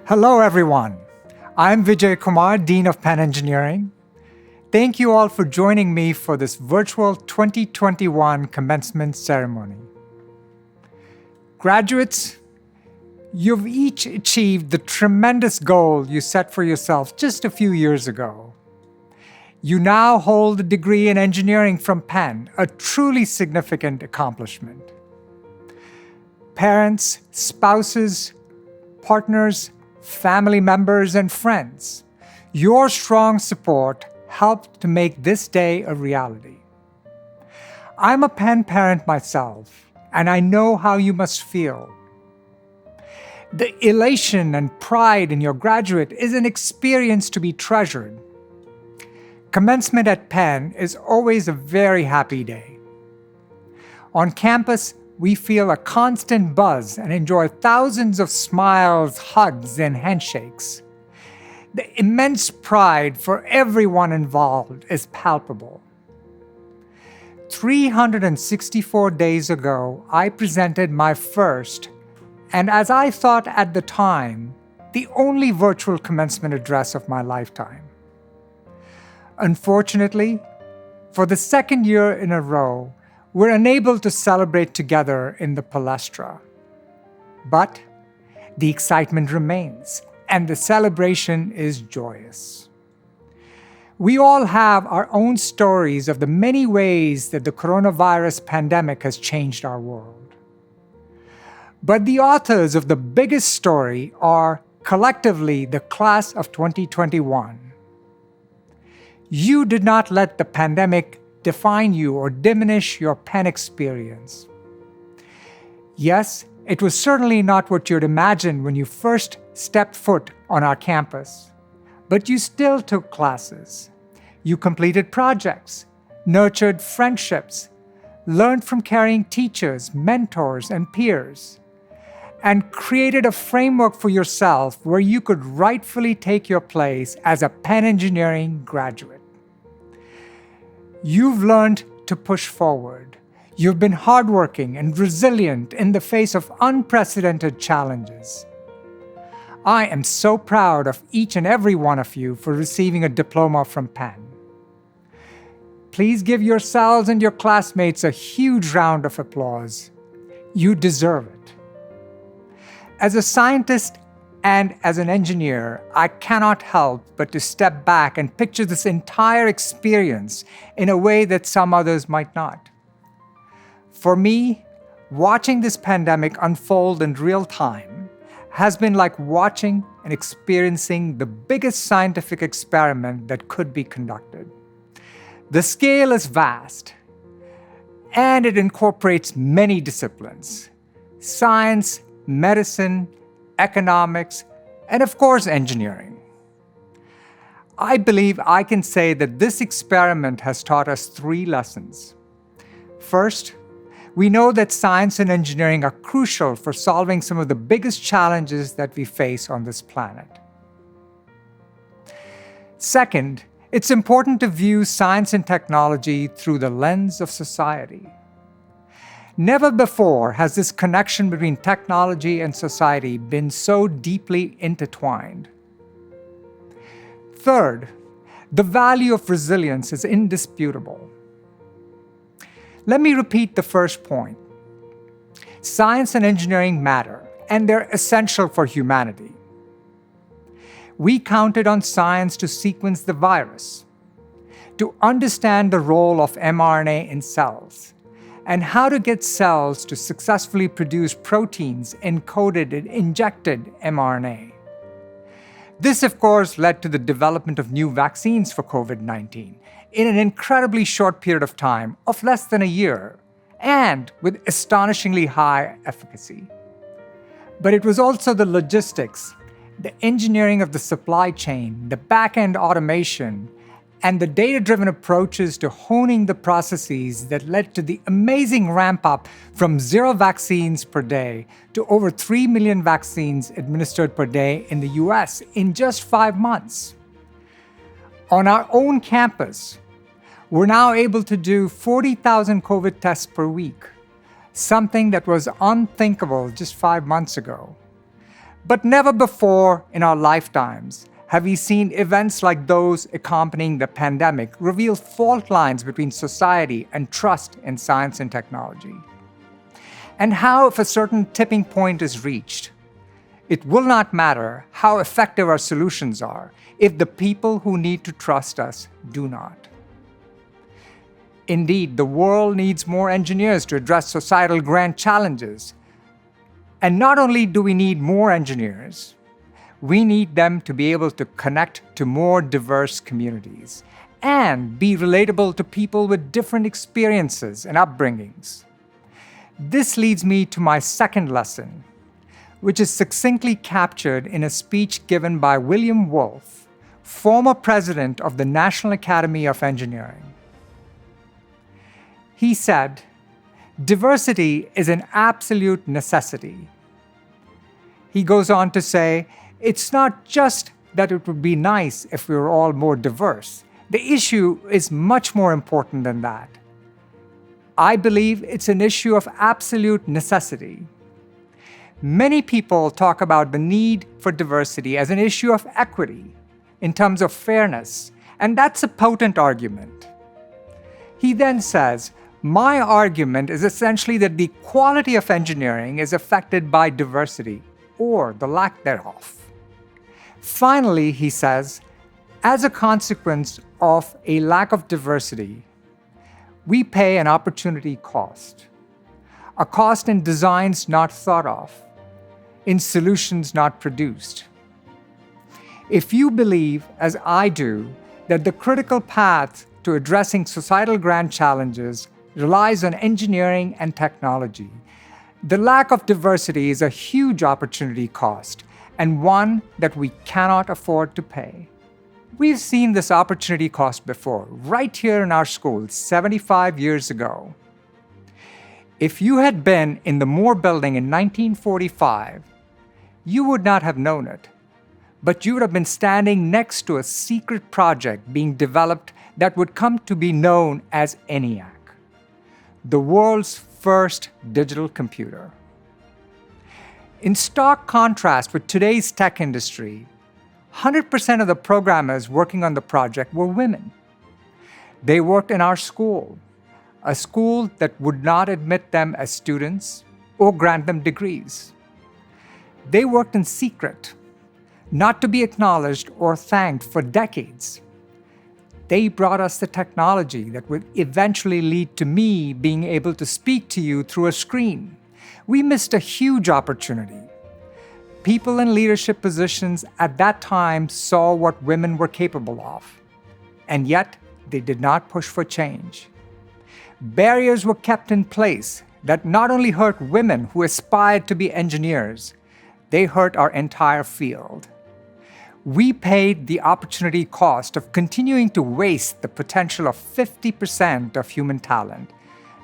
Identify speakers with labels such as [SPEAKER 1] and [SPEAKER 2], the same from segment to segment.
[SPEAKER 1] Hello, everyone. I'm Kumar, Dean of Penn Engineering. Thank you all for joining me for this virtual 2021 commencement ceremony. Graduates, you've each achieved the tremendous goal you set for yourself just a few years ago. You now hold a degree in engineering from Penn, a truly significant accomplishment. Parents, spouses, partners, family members, and friends, your strong support helped to make this day a reality. I'm a Penn parent myself, and I know how you must feel. The elation and pride in your graduate is an experience to be treasured. Commencement at Penn is always a very happy day. On campus, we feel a constant buzz and enjoy thousands of smiles, hugs, and handshakes. The immense pride for everyone involved is palpable. 364 days ago, I presented my first, and as I thought at the time, the only virtual commencement address of my lifetime. Unfortunately, for the second year in a row, we're unable to celebrate together in the palestra. But the excitement remains, and the celebration is joyous. We all have our own stories of the many ways that the coronavirus pandemic has changed our world. But the authors of the biggest story are collectively the class of 2021. You did not let the pandemic define you or diminish your Penn experience. Yes, it was certainly not what you'd imagined when you first stepped foot on our campus, but you still took classes. You completed projects, nurtured friendships, learned from caring teachers, mentors, and peers, and created a framework for yourself where you could rightfully take your place as a Penn Engineering graduate. You've learned to push forward. You've been hardworking and resilient in the face of unprecedented challenges. I am so proud of each and every one of you for receiving a diploma from Penn. Please give yourselves and your classmates a huge round of applause. You deserve it. As a scientist and as an engineer, I cannot help but to step back and picture this entire experience in a way that some others might not. For me, watching this pandemic unfold in real time has been like watching and experiencing the biggest scientific experiment that could be conducted. The scale is vast, and it incorporates many disciplines: science, medicine, economics, and of course, engineering. I believe I can say that this experiment has taught us 3 lessons. First, we know that science and engineering are crucial for solving some of the biggest challenges that we face on this planet. Second, it's important to view science and technology through the lens of society. Never before has this connection between technology and society been so deeply intertwined. Third, the value of resilience is indisputable. Let me repeat the first point. Science and engineering matter, and they're essential for humanity. We counted on science to sequence the virus, to understand the role of mRNA in cells, and how to get cells to successfully produce proteins encoded in injected mRNA. This, of course, led to the development of new vaccines for COVID-19 in an incredibly short period of time of less than a year, and with astonishingly high efficacy. But it was also the logistics, the engineering of the supply chain, the back-end automation, and the data-driven approaches to honing the processes that led to the amazing ramp-up from 0 vaccines per day to over 3 million vaccines administered per day in the US in just 5 months. On our own campus, we're now able to do 40,000 COVID tests per week, something that was unthinkable just 5 months ago. But never before in our lifetimes have we seen events like those accompanying the pandemic reveal fault lines between society and trust in science and technology. And how, if a certain tipping point is reached, it will not matter how effective our solutions are if the people who need to trust us do not. Indeed, the world needs more engineers to address societal grand challenges. And not only do we need more engineers, we need them to be able to connect to more diverse communities and be relatable to people with different experiences and upbringings. This leads me to my second lesson, which is succinctly captured in a speech given by William Wolfe, former president of the National Academy of Engineering. He said, "Diversity is an absolute necessity." He goes on to say, it's not just that it would be nice if we were all more diverse. The issue is much more important than that. I believe it's an issue of absolute necessity. Many people talk about the need for diversity as an issue of equity, in terms of fairness, and that's a potent argument. He then says, my argument is essentially that the quality of engineering is affected by diversity, or the lack thereof. Finally, he says, as a consequence of a lack of diversity, we pay an opportunity cost, a cost in designs not thought of, in solutions not produced. If you believe, as I do, that the critical path to addressing societal grand challenges relies on engineering and technology, the lack of diversity is a huge opportunity cost and one that we cannot afford to pay. We've seen this opportunity cost before, right here in our school 75 years ago. If you had been in the Moore Building in 1945, you would not have known it, but you would have been standing next to a secret project being developed that would come to be known as ENIAC, the world's first digital computer. In stark contrast with today's tech industry, 100% of the programmers working on the project were women. They worked in our school, a school that would not admit them as students or grant them degrees. They worked in secret, not to be acknowledged or thanked for decades. They brought us the technology that would eventually lead to me being able to speak to you through a screen. We missed a huge opportunity. People in leadership positions at that time saw what women were capable of, and yet they did not push for change. Barriers were kept in place that not only hurt women who aspired to be engineers, they hurt our entire field. We paid the opportunity cost of continuing to waste the potential of 50% of human talent,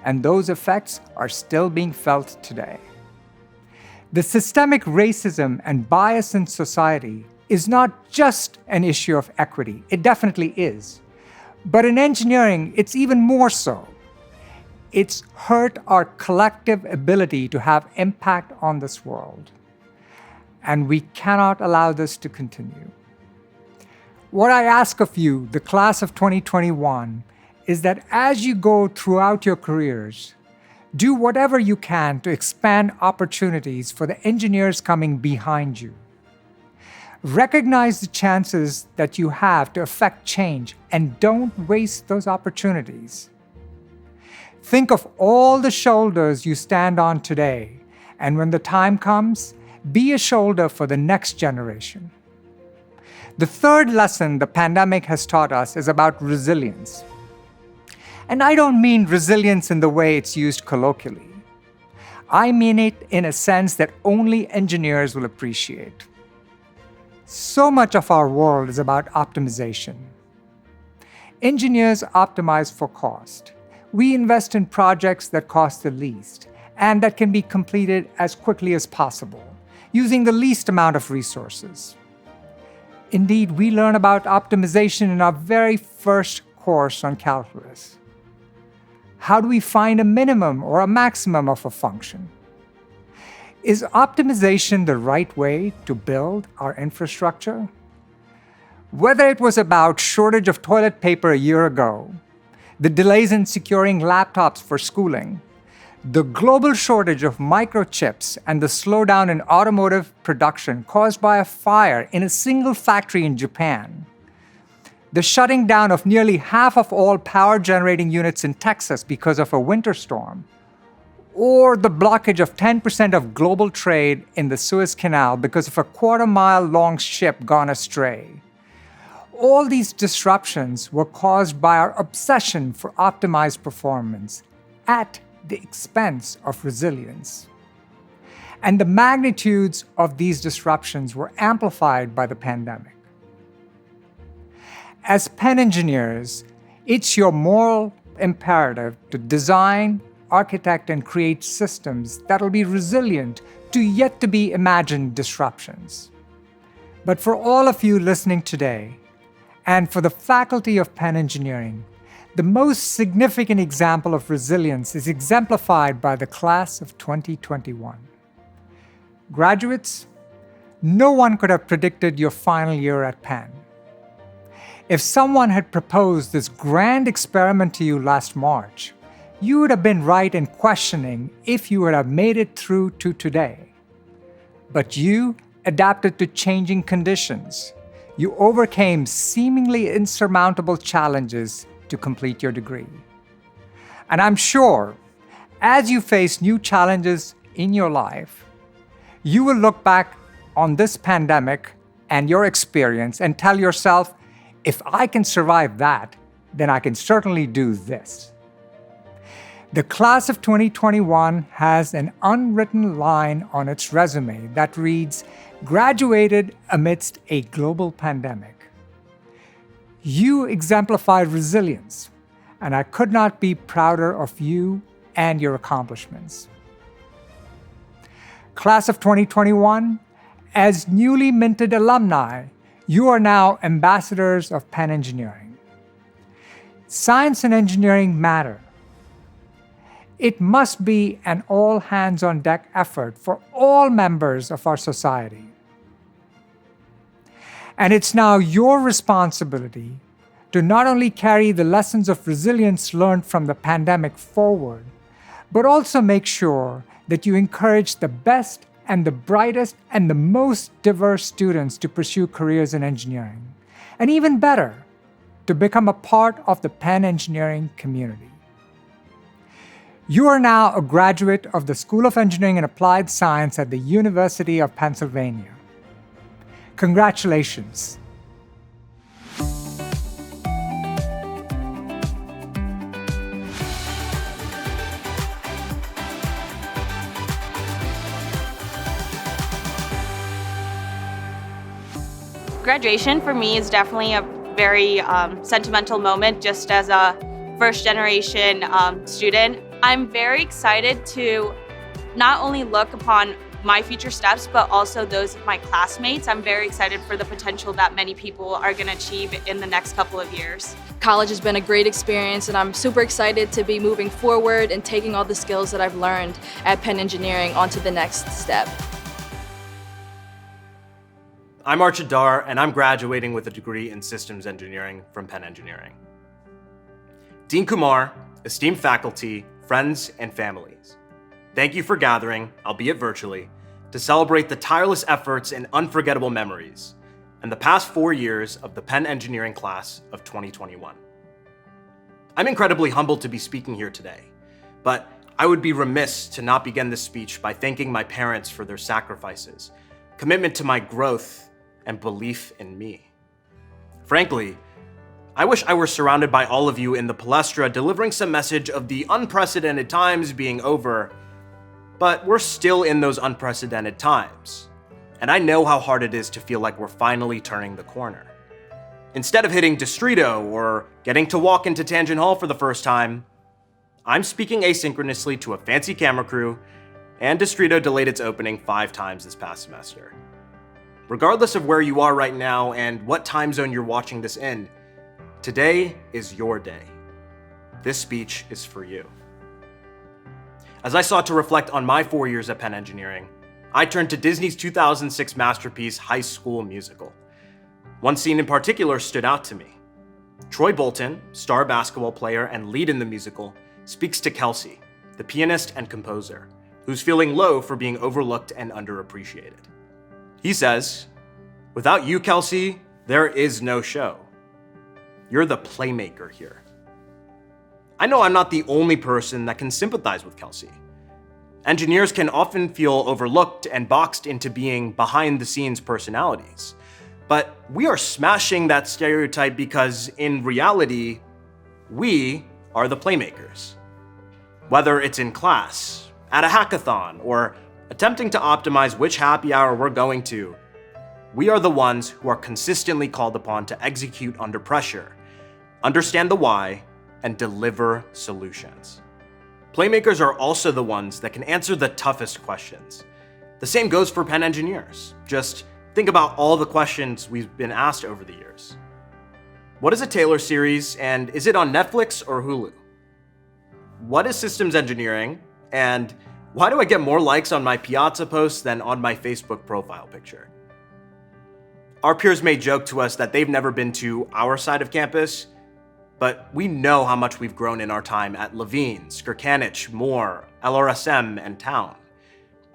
[SPEAKER 1] and those effects are still being felt today. The systemic racism and bias in society is not just an issue of equity. It definitely is. But in engineering, it's even more so. It's hurt our collective ability to have impact on this world. And we cannot allow this to continue. What I ask of you, the class of 2021, is that as you go throughout your careers, do whatever you can to expand opportunities for the engineers coming behind you. Recognize the chances that you have to affect change and don't waste those opportunities. Think of all the shoulders you stand on today, and when the time comes, be a shoulder for the next generation. The third lesson the pandemic has taught us is about resilience. And I don't mean resilience in the way it's used colloquially. I mean it in a sense that only engineers will appreciate. So much of our world is about optimization. Engineers optimize for cost. We invest in projects that cost the least and that can be completed as quickly as possible, using the least amount of resources. Indeed, we learn about optimization in our very first course on calculus. How do we find a minimum or a maximum of a function? Is optimization the right way to build our infrastructure? Whether it was about shortage of toilet paper a year ago, the delays in securing laptops for schooling, the global shortage of microchips, and the slowdown in automotive production caused by a fire in a single factory in Japan, the shutting down of nearly half of all power generating units in Texas because of a winter storm, or the blockage of 10% of global trade in the Suez Canal because of a quarter-mile-long ship gone astray. All these disruptions were caused by our obsession for optimized performance at the expense of resilience. And the magnitudes of these disruptions were amplified by the pandemic. As Penn engineers, it's your moral imperative to design, architect, and create systems that will be resilient to yet-to-be-imagined disruptions. But for all of you listening today, and for the faculty of Penn Engineering, the most significant example of resilience is exemplified by the class of 2021. Graduates, no one could have predicted your final year at Penn. If someone had proposed this grand experiment to you last March, you would have been right in questioning if you would have made it through to today. But you adapted to changing conditions. You overcame seemingly insurmountable challenges to complete your degree. And I'm sure, as you face new challenges in your life, you will look back on this pandemic and your experience and tell yourself, if I can survive that, then I can certainly do this. The class of 2021 has an unwritten line on its resume that reads, "Graduated amidst a global pandemic." You exemplified resilience, and I could not be prouder of you and your accomplishments. Class of 2021, as newly minted alumni, you are now ambassadors of Penn Engineering. Science and engineering matter. It must be an all-hands-on-deck effort for all members of our society. And it's now your responsibility to not only carry the lessons of resilience learned from the pandemic forward, but also make sure that you encourage the best and the brightest and the most diverse students to pursue careers in engineering, and even better, to become a part of the Penn Engineering community. You are now a graduate of the School of Engineering and Applied Science at the University of Pennsylvania. Congratulations.
[SPEAKER 2] Graduation for me is definitely a very sentimental moment just as a first generation student. I'm very excited to not only look upon my future steps, but also those of my classmates. I'm very excited for the potential that many people are going to achieve in the next couple of years.
[SPEAKER 3] College has been a great experience, and I'm super excited to be moving forward and taking all the skills that I've learned at Penn Engineering onto the next step.
[SPEAKER 4] I'm Archit, Dhar, and I'm graduating with a degree in systems engineering from Penn Engineering. Dean Kumar, esteemed faculty, friends, and families, thank you for gathering, albeit virtually, to celebrate the tireless efforts and unforgettable memories and the past 4 years of the Penn Engineering class of 2021. I'm incredibly humbled to be speaking here today, but I would be remiss to not begin this speech by thanking my parents for their sacrifices, commitment to my growth, and belief in me. Frankly, I wish I were surrounded by all of you in the palestra delivering some message of the unprecedented times being over, but we're still in those unprecedented times. And I know how hard it is to feel like we're finally turning the corner. Instead of hitting Distrito or getting to walk into Tangent Hall for the first time, I'm speaking asynchronously to a fancy camera crew, and Distrito delayed its opening 5 times this past semester. Regardless of where you are right now and what time zone you're watching this in, today is your day. This speech is for you. As I sought to reflect on my 4 years at Penn Engineering, I turned to Disney's 2006 masterpiece, High School Musical. One scene in particular stood out to me. Troy Bolton, star basketball player and lead in the musical, speaks to Kelsey, the pianist and composer, who's feeling low for being overlooked and underappreciated. He says, "Without you, Kelsey, there is no show. You're the playmaker here." I know I'm not the only person that can sympathize with Kelsey. Engineers can often feel overlooked and boxed into being behind-the-scenes personalities. But we are smashing that stereotype because, in reality, we are the playmakers. Whether it's in class, at a hackathon, or attempting to optimize which happy hour we're going to, we are the ones who are consistently called upon to execute under pressure, understand the why, and deliver solutions. Playmakers are also the ones that can answer the toughest questions. The same goes for Penn engineers. Just think about all the questions we've been asked over the years. What is a Taylor series, and is it on Netflix or Hulu? What is systems engineering, and why do I get more likes on my Piazza posts than on my Facebook profile picture? Our peers may joke to us that they've never been to our side of campus, but we know how much we've grown in our time at Levine, Skirkanich, Moore, LRSM, and Town.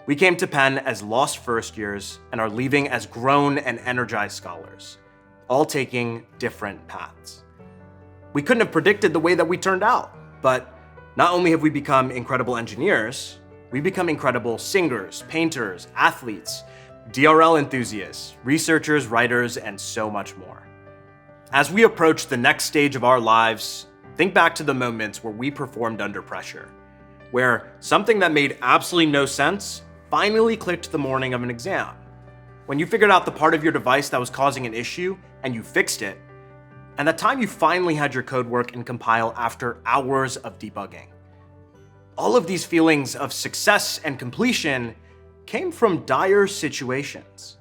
[SPEAKER 4] We came to Penn as lost first years and are leaving as grown and energized scholars, all taking different paths. We couldn't have predicted the way that we turned out, but not only have we become incredible engineers, we've become incredible singers, painters, athletes, DRL enthusiasts, researchers, writers, and so much more. As we approach the next stage of our lives, think back to the moments where we performed under pressure, where something that made absolutely no sense finally clicked the morning of an exam, when you figured out the part of your device that was causing an issue and you fixed it, and the time you finally had your code work and compile after hours of debugging. All of these feelings of success and completion came from dire situations.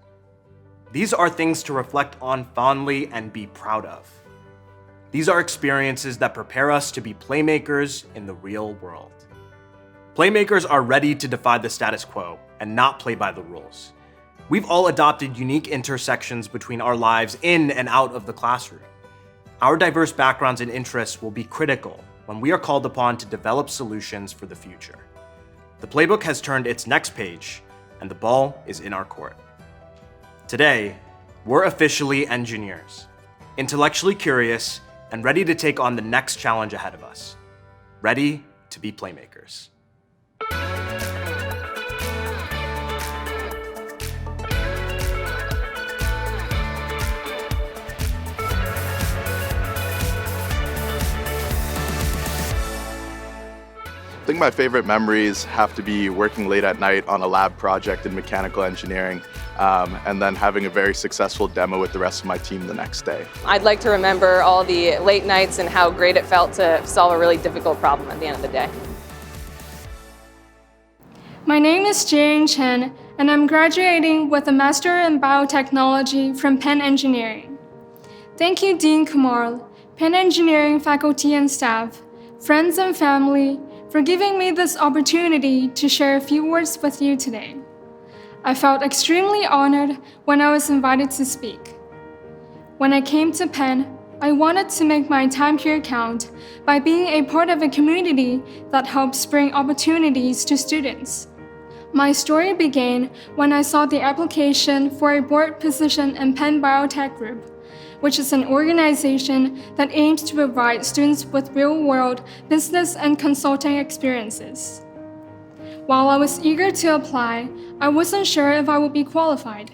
[SPEAKER 4] These are things to reflect on fondly and be proud of. These are experiences that prepare us to be playmakers in the real world. Playmakers are ready to defy the status quo and not play by the rules. We've all adopted unique intersections between our lives in and out of the classroom. Our diverse backgrounds and interests will be critical when we are called upon to develop solutions for the future. The playbook has turned its next page, and the ball is in our court. Today, we're officially engineers, intellectually curious, and ready to take on the next challenge ahead of us. Ready to be playmakers.
[SPEAKER 5] I think my favorite memories have to be working late at night on a lab project in mechanical engineering, and then having a very successful demo with the rest of my team the next day.
[SPEAKER 6] I'd like to remember all the late nights and how great it felt to solve a really difficult problem at the end of the day.
[SPEAKER 7] My name is Jieying Chen, and I'm graduating with a Master in Biotechnology from Penn Engineering. Thank you, Dean Kumar, Penn Engineering faculty and staff, friends and family, for giving me this opportunity to share a few words with you today. I felt extremely honored when I was invited to speak. When I came to Penn, I wanted to make my time here count by being a part of a community that helps bring opportunities to students. My story began when I saw the application for a board position in Penn Biotech Group, which is an organization that aims to provide students with real-world business and consulting experiences. While I was eager to apply, I wasn't sure if I would be qualified.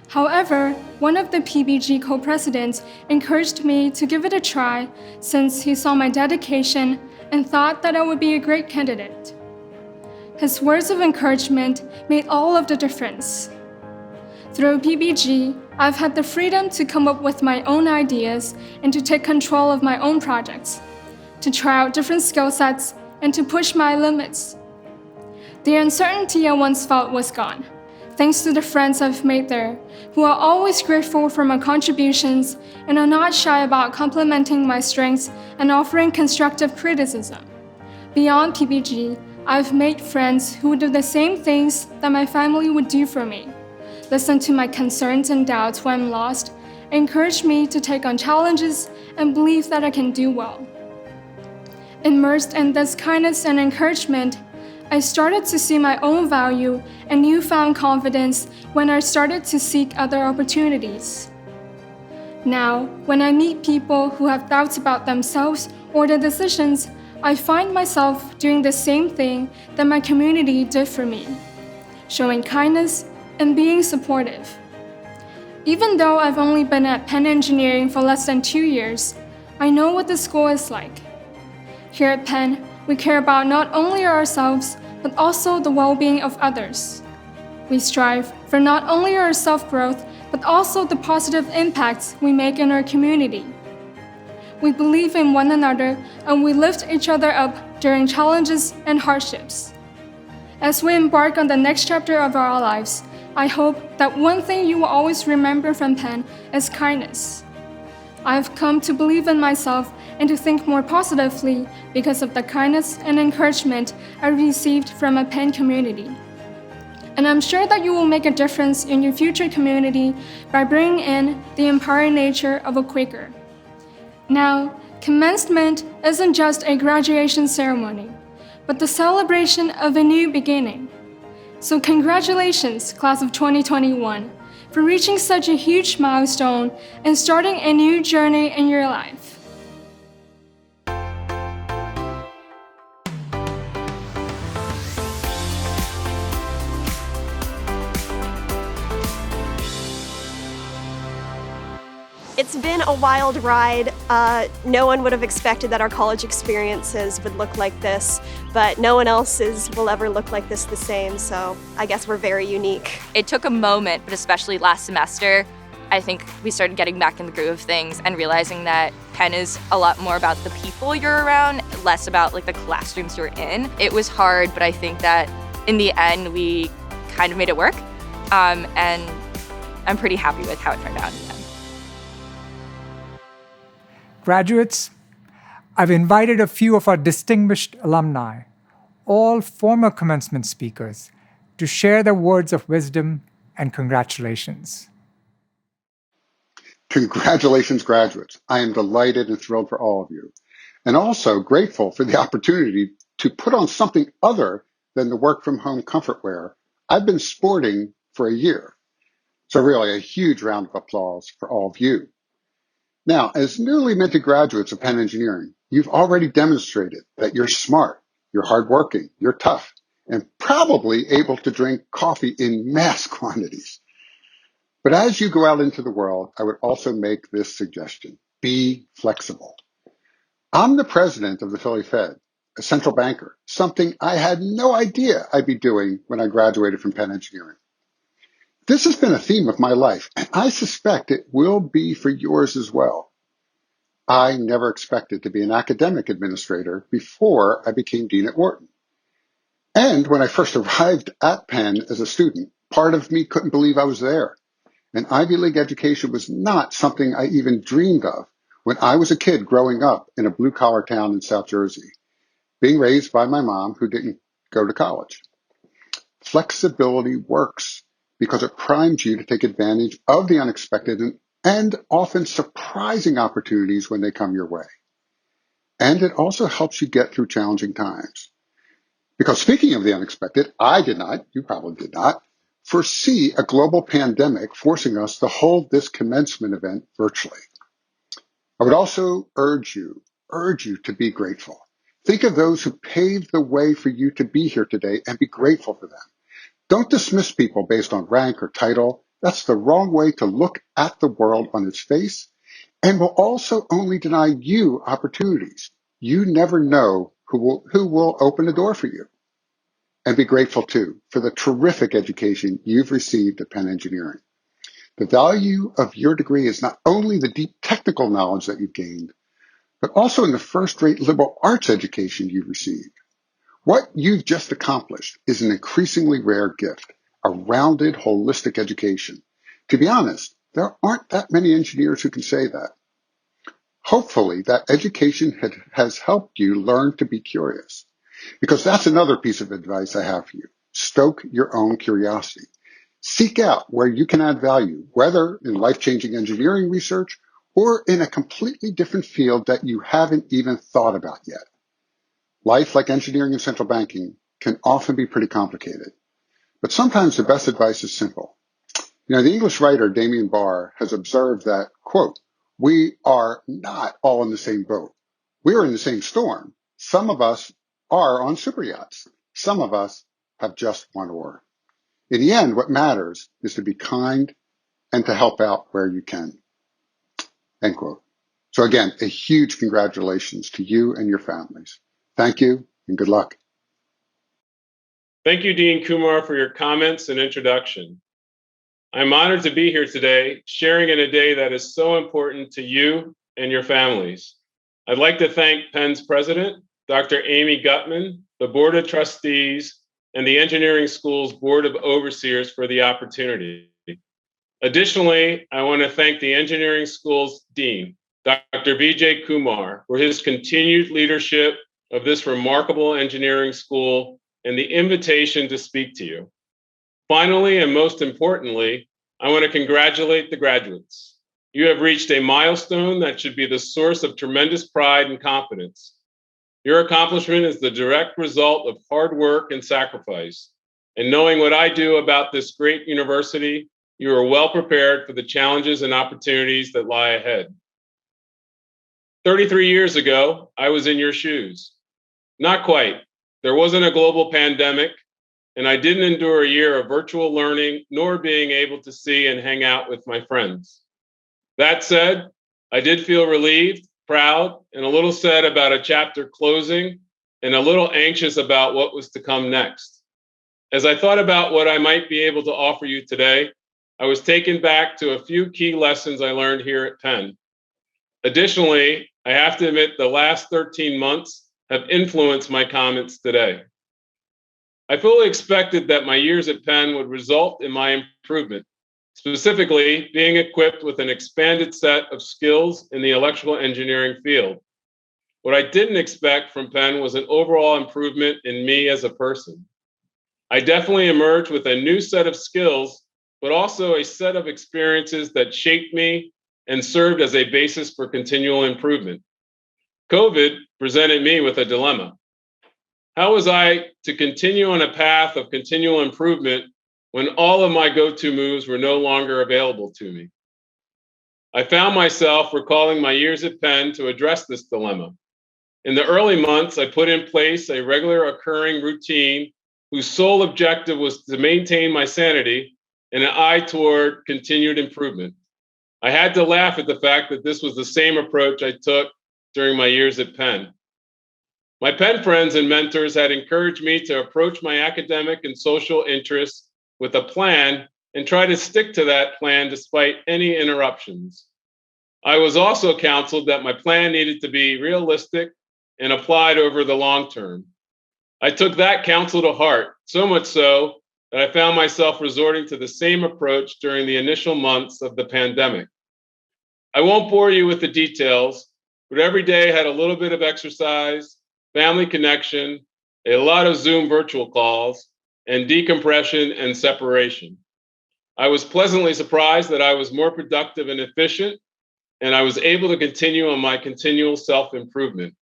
[SPEAKER 7] However, one of the PBG co-presidents encouraged me to give it a try since he saw my dedication and thought that I would be a great candidate. His words of encouragement made all of the difference. Through PBG, I've had the freedom to come up with my own ideas and to take control of my own projects, to try out different skill sets, and to push my limits. The uncertainty I once felt was gone, thanks to the friends I've made there, who are always grateful for my contributions and are not shy about complimenting my strengths and offering constructive criticism. Beyond PBG, I've made friends who do the same things that my family would do for me, listen to my concerns and doubts when I'm lost, encourage me to take on challenges, and believe that I can do well. Immersed in this kindness and encouragement, I started to see my own value and newfound confidence when I started to seek other opportunities. Now, when I meet people who have doubts about themselves or their decisions, I find myself doing the same thing that my community did for me, showing kindness and being supportive. Even though I've only been at Penn Engineering for less than 2 years, I know what the school is like. Here at Penn, we care about not only ourselves, but also the well-being of others. We strive for not only our self-growth, but also the positive impacts we make in our community. We believe in one another and we lift each other up during challenges and hardships. As we embark on the next chapter of our lives, I hope that one thing you will always remember from Penn is kindness. I have come to believe in myself and to think more positively because of the kindness and encouragement I received from a Penn community. And I'm sure that you will make a difference in your future community by bringing in the empowering nature of a Quaker. Now, commencement isn't just a graduation ceremony, but the celebration of a new beginning. So congratulations, class of 2021, for reaching such a huge milestone and starting a new journey in your life.
[SPEAKER 8] It's been a wild ride. No one would have expected that our college experiences would look like this, but no one else's will ever look like this the same, so I guess we're very unique.
[SPEAKER 9] It took a moment, but especially last semester, I think we started getting back in the groove of things and realizing that Penn is a lot more about the people you're around, less about like the classrooms you're in. It was hard, but I think that in the end, we kind of made it work, and I'm pretty happy with how it turned out in the end.
[SPEAKER 1] Graduates, I've invited a few of our distinguished alumni, all former commencement speakers, to share their words of wisdom and congratulations.
[SPEAKER 10] Congratulations, graduates. I am delighted and thrilled for all of you, and also grateful for the opportunity to put on something other than the work-from-home comfort wear I've been sporting for a year. So really a huge round of applause for all of you. Now, as newly minted graduates of Penn Engineering, you've already demonstrated that you're smart, you're hardworking, you're tough, and probably able to drink coffee in mass quantities. But as you go out into the world, I would also make this suggestion: be flexible. I'm the president of the Philly Fed, a central banker, something I had no idea I'd be doing when I graduated from Penn Engineering. This has been a theme of my life, and I suspect it will be for yours as well. I never expected to be an academic administrator before I became dean at Wharton. And when I first arrived at Penn as a student, part of me couldn't believe I was there. An Ivy League education was not something I even dreamed of when I was a kid growing up in a blue-collar town in South Jersey, being raised by my mom who didn't go to college. Flexibility works because it primes you to take advantage of the unexpected and often surprising opportunities when they come your way. And it also helps you get through challenging times. Because speaking of the unexpected, I did not, you probably did not, foresee a global pandemic forcing us to hold this commencement event virtually. I would also urge you to be grateful. Think of those who paved the way for you to be here today and be grateful for them. Don't dismiss people based on rank or title. That's the wrong way to look at the world on its face, and will also only deny you opportunities. You never know who will open the door for you. And be grateful, too, for the terrific education you've received at Penn Engineering. The value of your degree is not only the deep technical knowledge that you've gained, but also in the first-rate liberal arts education you've received. What you've just accomplished is an increasingly rare gift, a rounded, holistic education. To be honest, there aren't that many engineers who can say that. Hopefully, that education has helped you learn to be curious. Because that's another piece of advice I have for you. Stoke your own curiosity. Seek out where you can add value, whether in life-changing engineering research or in a completely different field that you haven't even thought about yet. Life, like engineering and central banking, can often be pretty complicated. But sometimes the best advice is simple. The English writer Damien Barr has observed that, quote, we are not all in the same boat. We are in the same storm. Some of us are on super yachts. Some of us have just one oar. In the end, what matters is to be kind and to help out where you can. End quote. So again, a huge congratulations to you and your families. Thank you and good luck.
[SPEAKER 11] Thank you, Dean Kumar, for your comments and introduction. I'm honored to be here today, sharing in a day that is so important to you and your families. I'd like to thank Penn's president, Dr. Amy Gutman, the Board of Trustees, and the Engineering School's Board of Overseers for the opportunity. Additionally, I want to thank the Engineering School's Dean, Dr. Vijay Kumar, for his continued leadership of this remarkable engineering school and the invitation to speak to you. Finally, and most importantly, I want to congratulate the graduates. You have reached a milestone that should be the source of tremendous pride and confidence. Your accomplishment is the direct result of hard work and sacrifice. And knowing what I do about this great university, you are well prepared for the challenges and opportunities that lie ahead. 33 years ago, I was in your shoes. Not quite. There wasn't a global pandemic, and I didn't endure a year of virtual learning, nor being able to see and hang out with my friends. That said, I did feel relieved, proud, and a little sad about a chapter closing, and a little anxious about what was to come next. As I thought about what I might be able to offer you today, I was taken back to a few key lessons I learned here at Penn. Additionally, I have to admit the last 13 months have influenced my comments today. I fully expected that my years at Penn would result in my improvement, specifically being equipped with an expanded set of skills in the electrical engineering field. What I didn't expect from Penn was an overall improvement in me as a person. I definitely emerged with a new set of skills, but also a set of experiences that shaped me and served as a basis for continual improvement. COVID presented me with a dilemma. How was I to continue on a path of continual improvement when all of my go-to moves were no longer available to me? I found myself recalling my years at Penn to address this dilemma. In the early months, I put in place a regular occurring routine whose sole objective was to maintain my sanity and an eye toward continued improvement. I had to laugh at the fact that this was the same approach I took during my years at Penn. My Penn friends and mentors had encouraged me to approach my academic and social interests with a plan and try to stick to that plan despite any interruptions. I was also counseled that my plan needed to be realistic and applied over the long term. I took that counsel to heart, so much so that I found myself resorting to the same approach during the initial months of the pandemic. I won't bore you with the details, but every day had a little bit of exercise, family connection, a lot of Zoom virtual calls, and decompression and separation. I was pleasantly surprised that I was more productive and efficient, and I was able to continue on my continual self-improvement.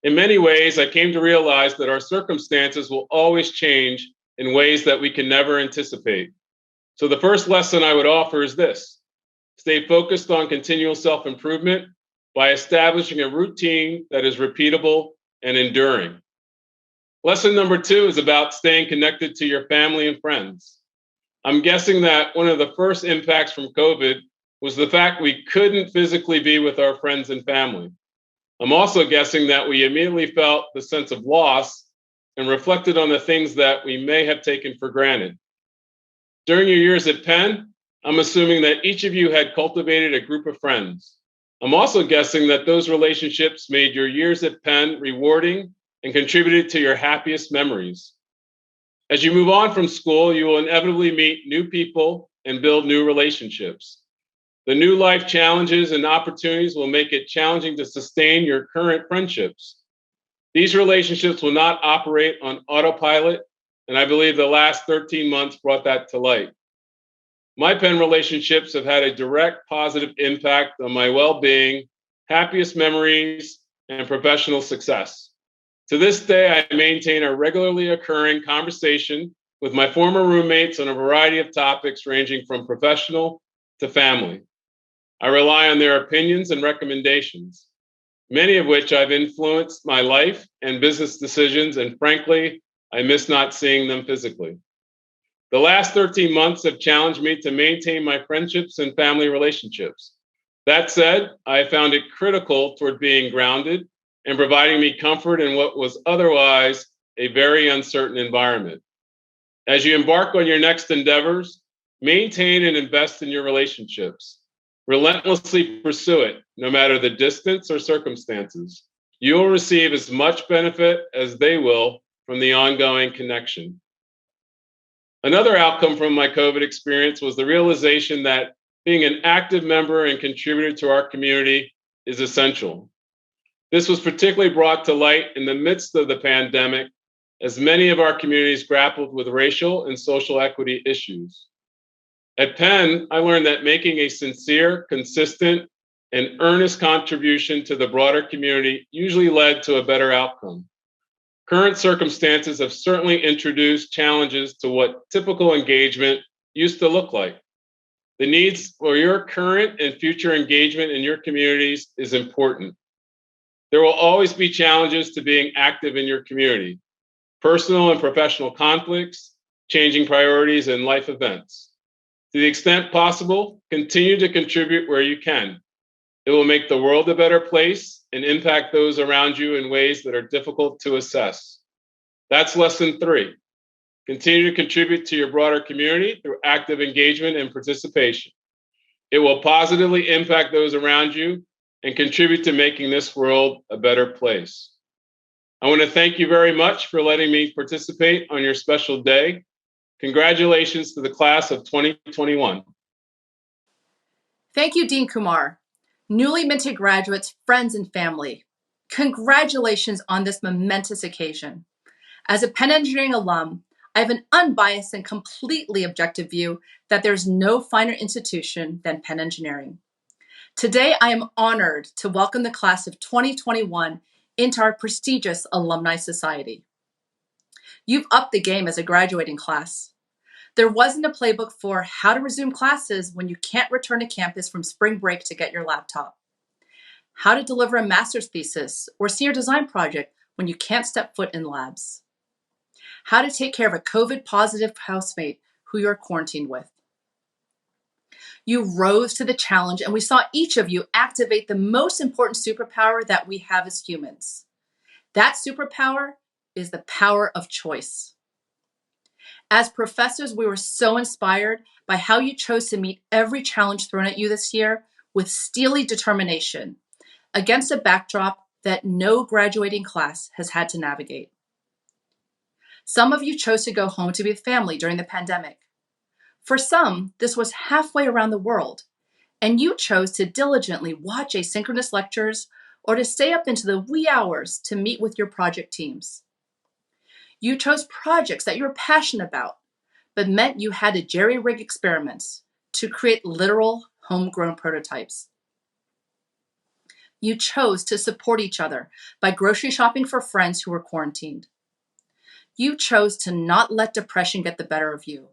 [SPEAKER 11] In many ways, I came to realize that our circumstances will always change in ways that we can never anticipate. So the first lesson I would offer is this: stay focused on continual self-improvement by establishing a routine that is repeatable and enduring. Lesson number 2 is about staying connected to your family and friends. I'm guessing that one of the first impacts from COVID was the fact we couldn't physically be with our friends and family. I'm also guessing that we immediately felt the sense of loss and reflected on the things that we may have taken for granted. During your years at Penn, I'm assuming that each of you had cultivated a group of friends. I'm also guessing that those relationships made your years at Penn rewarding and contributed to your happiest memories. As you move on from school, you will inevitably meet new people and build new relationships. The new life challenges and opportunities will make it challenging to sustain your current friendships. These relationships will not operate on autopilot, and I believe the last 13 months brought that to light. My Penn relationships have had a direct positive impact on my well-being, happiest memories, and professional success. To this day, I maintain a regularly occurring conversation with my former roommates on a variety of topics ranging from professional to family. I rely on their opinions and recommendations, many of which I've influenced my life and business decisions, and frankly, I miss not seeing them physically. The last 13 months have challenged me to maintain my friendships and family relationships. That said, I found it critical toward being grounded and providing me comfort in what was otherwise a very uncertain environment. As you embark on your next endeavors, maintain and invest in your relationships. Relentlessly pursue it, no matter the distance or circumstances. You will receive as much benefit as they will from the ongoing connection. Another outcome from my COVID experience was the realization that being an active member and contributor to our community is essential. This was particularly brought to light in the midst of the pandemic, as many of our communities grappled with racial and social equity issues. At Penn, I learned that making a sincere, consistent, and earnest contribution to the broader community usually led to a better outcome. Current circumstances have certainly introduced challenges to what typical engagement used to look like. The needs for your current and future engagement in your communities is important. There will always be challenges to being active in your community, personal and professional conflicts, changing priorities, and life events. To the extent possible, continue to contribute where you can. It will make the world a better place and impact those around you in ways that are difficult to assess. That's lesson 3. Continue to contribute to your broader community through active engagement and participation. It will positively impact those around you and contribute to making this world a better place. I want to thank you very much for letting me participate on your special day. Congratulations to the class of 2021.
[SPEAKER 12] Thank you, Dean Kumar. Newly minted graduates, friends, and family, congratulations on this momentous occasion. As a Penn Engineering alum, I have an unbiased and completely objective view that there's no finer institution than Penn Engineering. Today, I am honored to welcome the class of 2021 into our prestigious Alumni Society. You've upped the game as a graduating class. There wasn't a playbook for how to resume classes when you can't return to campus from spring break to get your laptop. How to deliver a master's thesis or senior design project when you can't step foot in labs. How to take care of a COVID-positive housemate who you're quarantined with. You rose to the challenge, and we saw each of you activate the most important superpower that we have as humans. That superpower is the power of choice. As professors, we were so inspired by how you chose to meet every challenge thrown at you this year with steely determination against a backdrop that no graduating class has had to navigate. Some of you chose to go home to be with family during the pandemic. For some, this was halfway around the world, and you chose to diligently watch asynchronous lectures or to stay up into the wee hours to meet with your project teams. You chose projects that you were passionate about, but meant you had to jerry-rig experiments to create literal homegrown prototypes. You chose to support each other by grocery shopping for friends who were quarantined. You chose to not let depression get the better of you.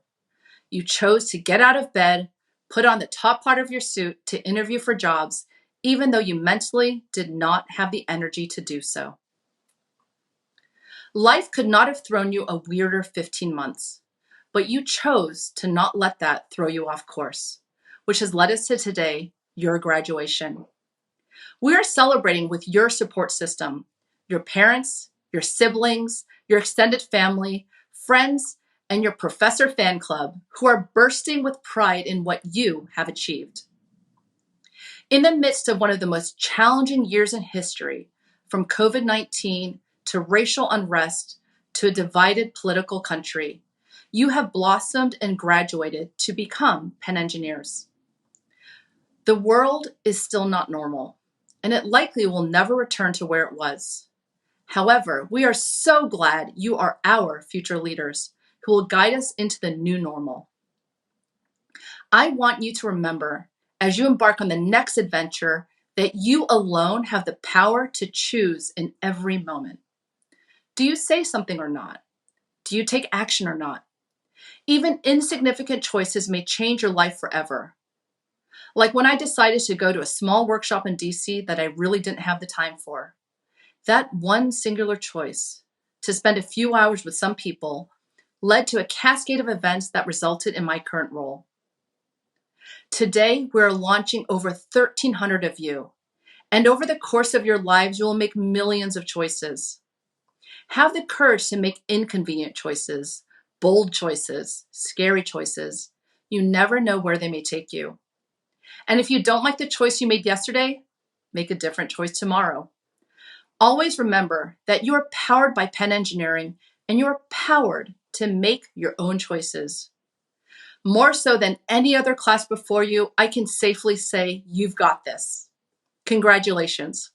[SPEAKER 12] You chose to get out of bed, put on the top part of your suit to interview for jobs, even though you mentally did not have the energy to do so. Life could not have thrown you a weirder 15 months, but you chose to not let that throw you off course, which has led us to today, your graduation. We are celebrating with your support system, your parents, your siblings, your extended family, friends, and your professor fan club who are bursting with pride in what you have achieved. In the midst of one of the most challenging years in history, from COVID-19 to racial unrest to a divided political country, you have blossomed and graduated to become Penn engineers. The world is still not normal, and it likely will never return to where it was. However, we are so glad you are our future leaders who will guide us into the new normal. I want you to remember, as you embark on the next adventure, that you alone have the power to choose in every moment. Do you say something or not? Do you take action or not? Even insignificant choices may change your life forever. Like when I decided to go to a small workshop in DC that I really didn't have the time for. That one singular choice, to spend a few hours with some people, led to a cascade of events that resulted in my current role. Today, we're launching over 1,300 of you, and over the course of your lives, you will make millions of choices. Have the courage to make inconvenient choices, bold choices, scary choices. You never know where they may take you. And if you don't like the choice you made yesterday, make a different choice tomorrow. Always remember that you are powered by Penn Engineering and you are powered to make your own choices. More so than any other class before you, I can safely say you've got this. Congratulations.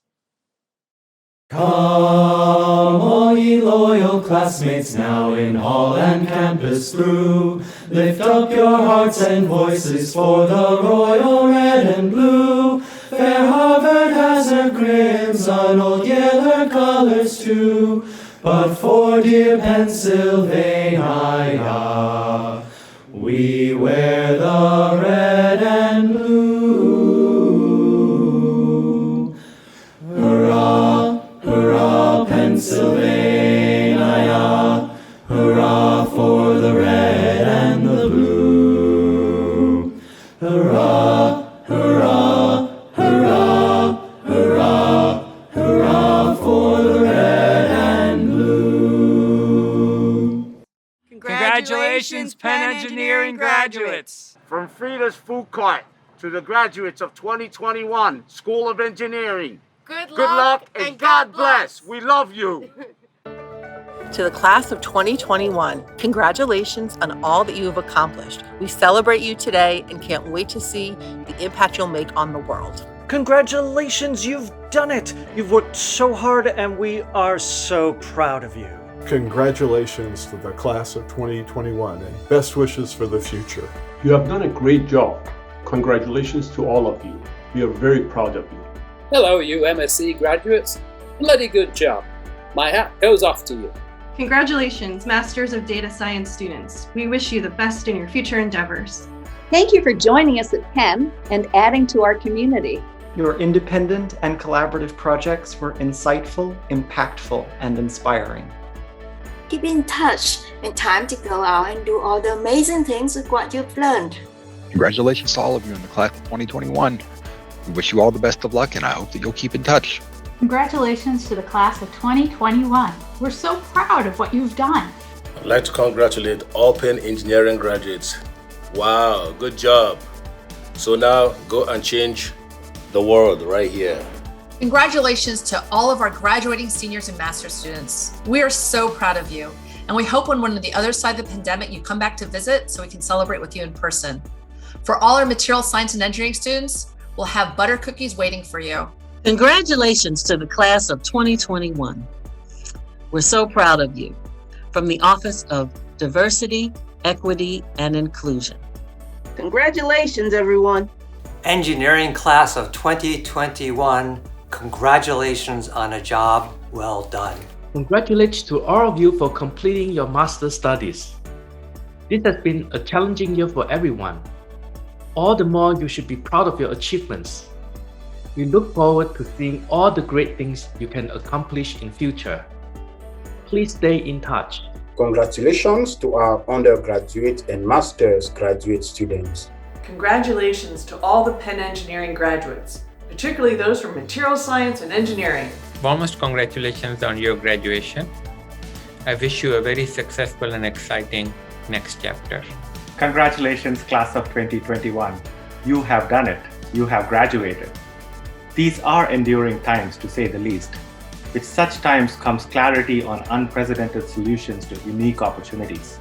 [SPEAKER 13] Come, all ye loyal classmates now in hall and campus through. Lift up your hearts and voices for the royal red and blue. Fair Harvard has her crimson, old Yale her colors too. But for dear Pennsylvania, we wear the red and blue. Hurrah! Hurrah, Pennsylvania, hurrah for the red and the blue. Hurrah, hurrah, hurrah, hurrah, hurrah for the red and blue.
[SPEAKER 1] Congratulations, Penn Engineering graduates!
[SPEAKER 14] From Frida's Food Court to the graduates of 2021 School of Engineering. Good luck and God bless. We love you.
[SPEAKER 15] To the class of 2021, congratulations on all that you have accomplished. We celebrate you today and can't wait to see the impact you'll make on the world.
[SPEAKER 16] Congratulations, you've done it. You've worked so hard and we are so proud of you.
[SPEAKER 17] Congratulations to the class of 2021 and best wishes for the future.
[SPEAKER 18] You have done a great job. Congratulations to all of you. We are very proud of you.
[SPEAKER 19] Hello, you MSc graduates. Bloody good job. My hat goes off to you.
[SPEAKER 20] Congratulations, Masters of Data Science students. We wish you the best in your future endeavors.
[SPEAKER 21] Thank you for joining us at Penn and adding to our community.
[SPEAKER 22] Your independent and collaborative projects were insightful, impactful, and inspiring.
[SPEAKER 23] Keep in touch when time to go out and do all the amazing things with what you've learned.
[SPEAKER 24] Congratulations to all of you in the class of 2021. We wish you all the best of luck, and I hope that you'll keep in touch.
[SPEAKER 25] Congratulations to the class of 2021. We're so proud of what you've done.
[SPEAKER 26] I'd like to congratulate all Penn Engineering graduates. Wow, good job. So now go and change the world right here.
[SPEAKER 12] Congratulations to all of our graduating seniors and master's students. We are so proud of you, and we hope when we're on the other side of the pandemic, you come back to visit so we can celebrate with you in person. For all our material science and engineering students, we'll have butter cookies waiting for you.
[SPEAKER 27] Congratulations to the class of 2021. We're so proud of you. From the Office of Diversity, Equity, and Inclusion.
[SPEAKER 28] Congratulations, everyone.
[SPEAKER 29] Engineering class of 2021, congratulations on a job well done.
[SPEAKER 30] Congratulations to all of you for completing your master's studies. This has been a challenging year for everyone. All the more you should be proud of your achievements. We look forward to seeing all the great things you can accomplish in future. Please stay in touch.
[SPEAKER 31] Congratulations to our undergraduate and master's graduate students.
[SPEAKER 32] Congratulations to all the Penn Engineering graduates, particularly those from material science and engineering.
[SPEAKER 33] Warmest congratulations on your graduation. I wish you a very successful and exciting next chapter.
[SPEAKER 34] Congratulations, class of 2021. You have done it. You have graduated. These are enduring times, to say the least. With such times comes clarity on unprecedented solutions to unique opportunities.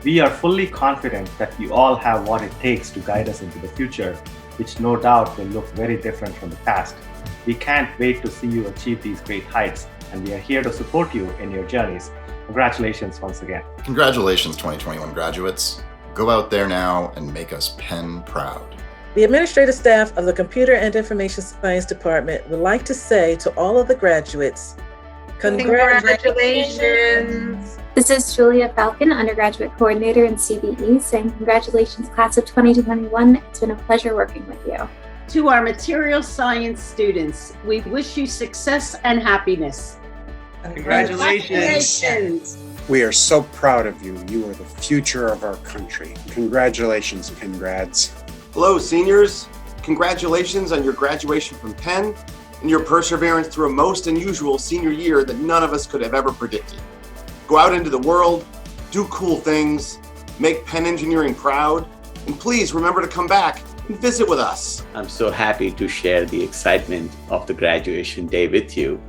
[SPEAKER 34] We are fully confident that you all have what it takes to guide us into the future, which no doubt will look very different from the past. We can't wait to see you achieve these great heights and we are here to support you in your journeys. Congratulations once again.
[SPEAKER 1] Congratulations, 2021 graduates. Go out there now and make us Penn proud.
[SPEAKER 2] The administrative staff of the Computer and Information Science Department would like to say to all of the graduates, congratulations.
[SPEAKER 3] This is Julia Falcon, Undergraduate Coordinator in CBE, saying congratulations, class of 2021. It's been a pleasure working with you.
[SPEAKER 4] To our material science students, we wish you success and happiness.
[SPEAKER 5] Congratulations. We are so proud of you. You are the future of our country. Congratulations, Pengrads.
[SPEAKER 6] Hello, seniors. Congratulations on your graduation from Penn and your perseverance through a most unusual senior year that none of us could have ever predicted. Go out into the world, do cool things, make Penn Engineering proud, and please remember to come back and visit with us.
[SPEAKER 7] I'm so happy to share the excitement of the graduation day with you,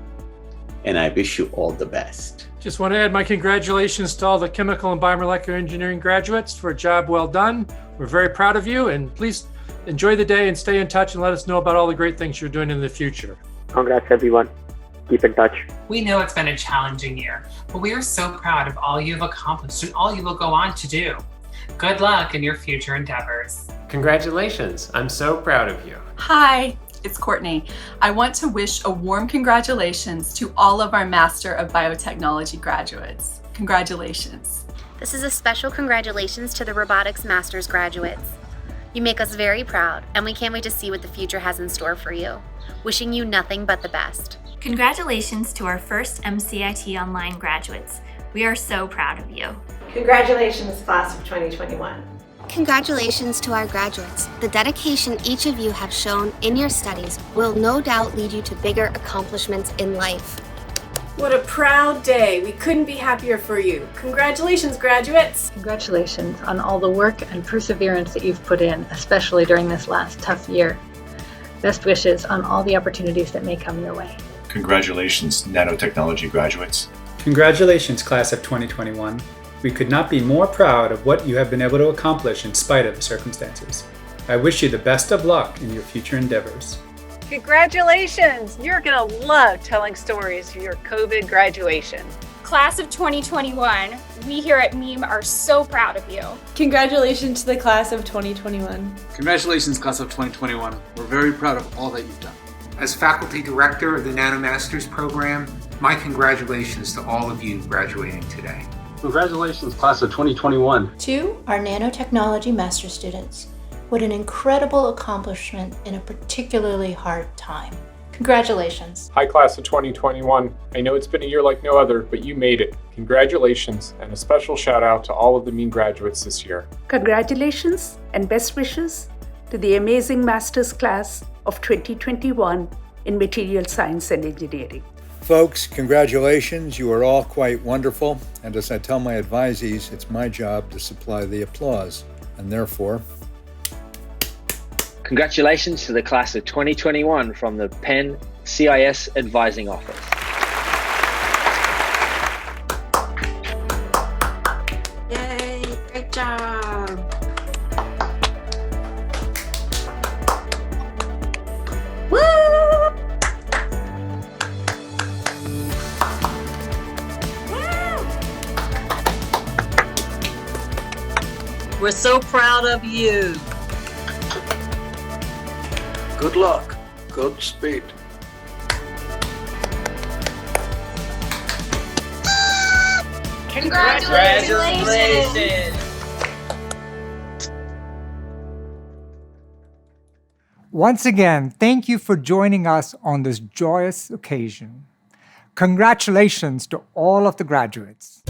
[SPEAKER 7] and I wish you all the best.
[SPEAKER 8] Just want to add my congratulations to all the chemical and biomolecular engineering graduates for a job well done. We're very proud of you, and please enjoy the day and stay in touch and let us know about all the great things you're doing in the future.
[SPEAKER 9] Congrats, everyone. Keep in touch.
[SPEAKER 10] We know it's been a challenging year, but we are so proud of all you've accomplished and all you will go on to do. Good luck in your future endeavors.
[SPEAKER 11] Congratulations. I'm so proud of you.
[SPEAKER 13] Hi, it's Courtney. I want to wish a warm congratulations to all of our Master of Biotechnology graduates. Congratulations.
[SPEAKER 14] This is a special congratulations to the Robotics Masters graduates. You make us very proud, and we can't wait to see what the future has in store for you. Wishing you nothing but the best.
[SPEAKER 15] Congratulations to our first MCIT Online graduates. We are so proud of you.
[SPEAKER 32] Congratulations, class of 2021.
[SPEAKER 14] Congratulations to our graduates. The dedication each of you have shown in your studies will no doubt lead you to bigger accomplishments in life.
[SPEAKER 32] What a proud day. We couldn't be happier for you. Congratulations, graduates.
[SPEAKER 35] Congratulations on all the work and perseverance that you've put in, especially during this last tough year. Best wishes on all the opportunities that may come your way.
[SPEAKER 36] Congratulations, nanotechnology graduates.
[SPEAKER 37] Congratulations, class of 2021. We could not be more proud of what you have been able to accomplish in spite of the circumstances. I wish you the best of luck in your future endeavors.
[SPEAKER 32] Congratulations! You're gonna love telling stories for your COVID graduation.
[SPEAKER 15] Class of 2021, we here at MEME are so proud of you.
[SPEAKER 38] Congratulations to the class of 2021.
[SPEAKER 39] Congratulations, class of 2021. We're very proud of all that you've done.
[SPEAKER 40] As faculty director of the NanoMasters program, my congratulations to all of you graduating today.
[SPEAKER 18] Congratulations, class of 2021.
[SPEAKER 41] To our nanotechnology master students, what an incredible accomplishment in a particularly hard time. Congratulations.
[SPEAKER 42] Hi, class of 2021. I know it's been a year like no other, but you made it. Congratulations, and a special shout out to all of the MEME graduates this year.
[SPEAKER 43] Congratulations and best wishes to the amazing master's class of 2021 in Material Science and Engineering.
[SPEAKER 44] Folks, congratulations. You are all quite wonderful. And as I tell my advisees, it's my job to supply the applause. And therefore,
[SPEAKER 45] congratulations to the class of 2021 from the Penn CIS Advising Office.
[SPEAKER 23] Yay, great job.
[SPEAKER 14] Woo!
[SPEAKER 27] We're so proud of you.
[SPEAKER 46] Good luck. Godspeed.
[SPEAKER 14] Congratulations.
[SPEAKER 47] Once again, thank you for joining us on this joyous occasion. Congratulations to all of the graduates.